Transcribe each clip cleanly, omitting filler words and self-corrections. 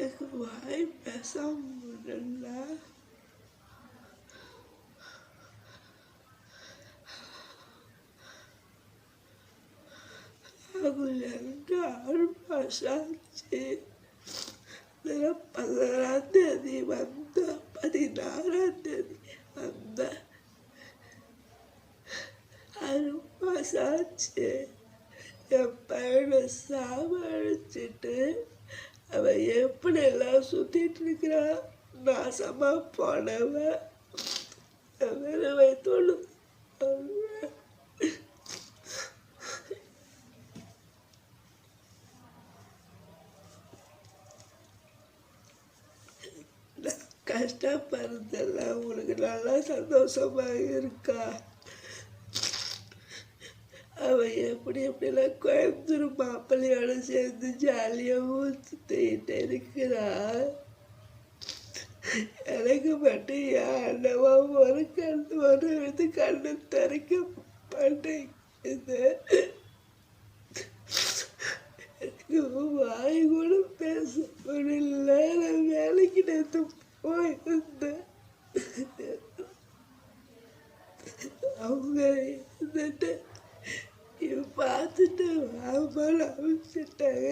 எனக்கு வாய் பேசாம முடியல. ராகுல் எனக்கு 6 மாசம் ஆச்சு. 16ஆம் தேதி வந்த, 16ஆம் தேதி வந்த, 6 மாசம் ஆச்சு. என் பையனை சாவடிச்சிட்டு அவன் எப்படி எல்லாம் சுத்திட்டு இருக்கிறான். நாசமா போனவன் வேற வைத்தோடு கஷ்டப்படுறதெல்லாம் உங்களுக்கு நல்லா சந்தோஷமா இருக்கா? அவன் எப்படிலாம் கோயம்புத்தூர் மாப்பிள்ளையோட சேர்ந்து ஜாலியாகவும் சுத்திட்டு இருக்கிறான். எனக்கு மட்டும் என் அண்ணவா ஒரு இது கண்ணு திறக்க மாட்டேங்குது. எனக்கு வாய் கூட பேச முடியல. நான் வேலைக்கு நேற்று போயிருந்தேன். அவங்க இருந்துட்டு பார்த்துட்டு வாமான்னு அனுப்பிச்சிட்டாங்க.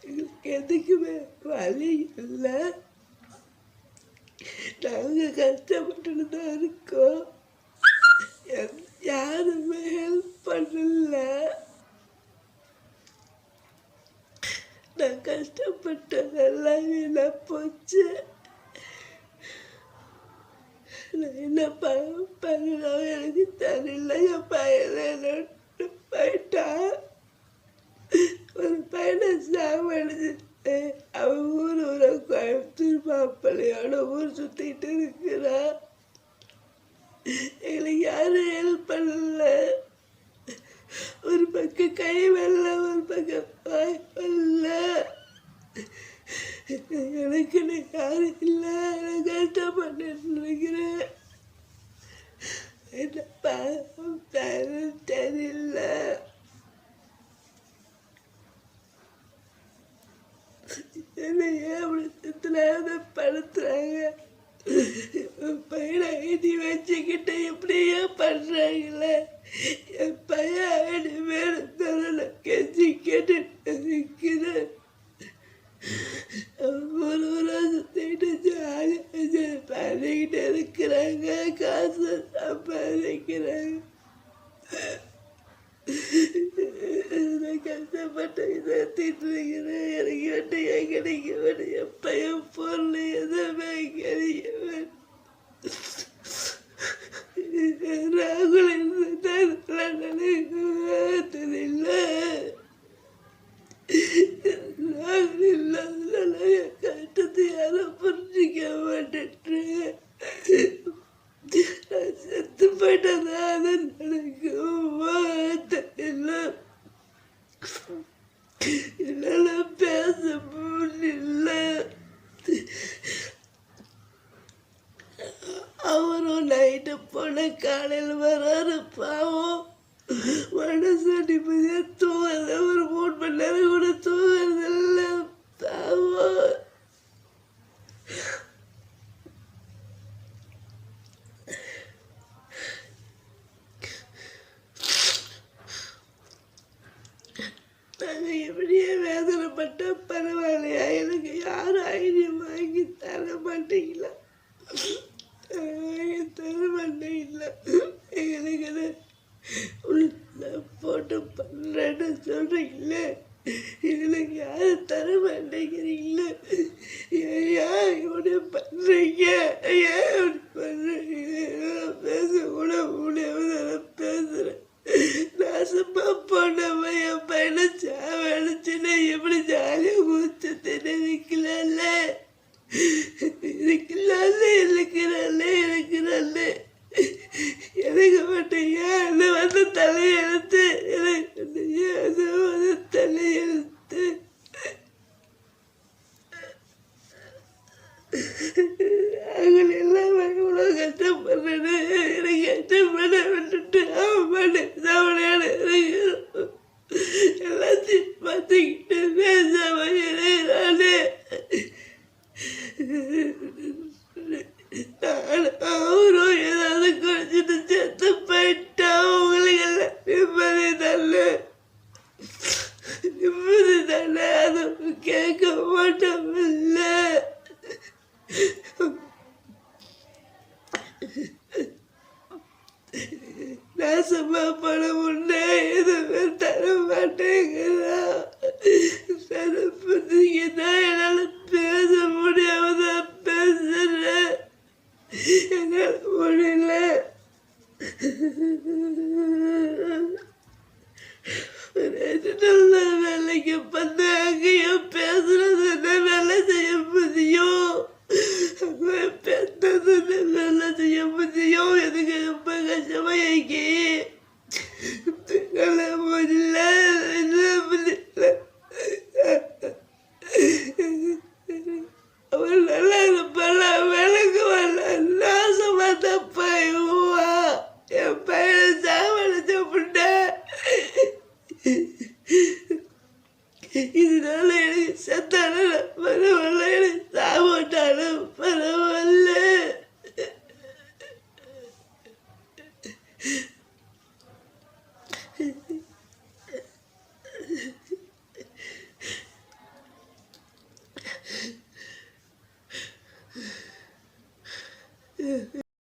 எங்களுக்கு எதுக்குமே வழி இல்லை. நாங்கள் கஷ்டப்பட்டுட்டு தான் இருக்கோம். யாருமே ஹெல்ப் பண்ணல. நான் கஷ்டப்பட்டதெல்லாம் வீணா போச்சு. நான் என்ன பண்ணணும் எனக்கு தெரியல. என் பையனை என்னட்டு போயிட்டான். ஒரு பையனை சாவடிச்சுட்டு அவன் ஊரை கோயம்புத்தூர் மாப்பிள்ளையோட ஊர் சுத்திட்டு இருக்கிறான். எங்களுக்கு யாரும் ஹெல்ப் பண்ணல. ஒரு பக்கம் கை வரல, ஒரு பக்கம் வாய் வரல. எனக்குன்னு யாரும் இல்லை. நான் கஷ்டப்பட்டு இருக்கிறேன். என்ன தெரியல. என்னை ஏன் அப்படி சுத்தலாத படுத்துறாங்க? பையனை ஐடி வச்சுக்கிட்டு எப்படியே பண்றாங்களே. என் பையன் ஐடி வேணும் தரல கெஞ்சி கேட்டு நிற்கிறேன். ஊரா சுத்திட்டு ஜாலியாக பண்ணிக்கிட்டு இருக்கிறாங்க. காசு சம்பாதிக்கிறாங்க. கஷ்டப்பட்டு சேர்த்திட்டு இருக்கிறேன். எனக்கு வேண்டிய கிடைக்க வேண்டிய பையன் பொருள் எதுவுமே கிடைக்க வேண்டும். ராகுல் தெரியல. ராகுல் இல்லாதனால என் கஷ்டத்தை யாரும் புரிஞ்சிக்க மாட்டேன். நான் செத்து போயிட்டதா அது நினைக்குமா தெரியல. என்னால பேச முடியல. அவரும் நைட்டு போன காலையில் வராரு. பாவம் மனசு நிம்மதியா தூங்குறது. ஒரு 3 மணி நேரம் கூட தூங்குறது இல்லை. பாவம் நாங்கள் எப்படியே வேதனைப்பட்டா பரவாயில்லையா? எனக்கு யாரும் ஐடியா வாங்கி தர மாட்டீங்களா? தர மாட்டீங்களா? எங்களுக்கு போட்டு பண்ணுறேன்னு சொல்கிறீங்களே. எங்களுக்கு யாரும் தர மாட்டேங்கிறீங்களே.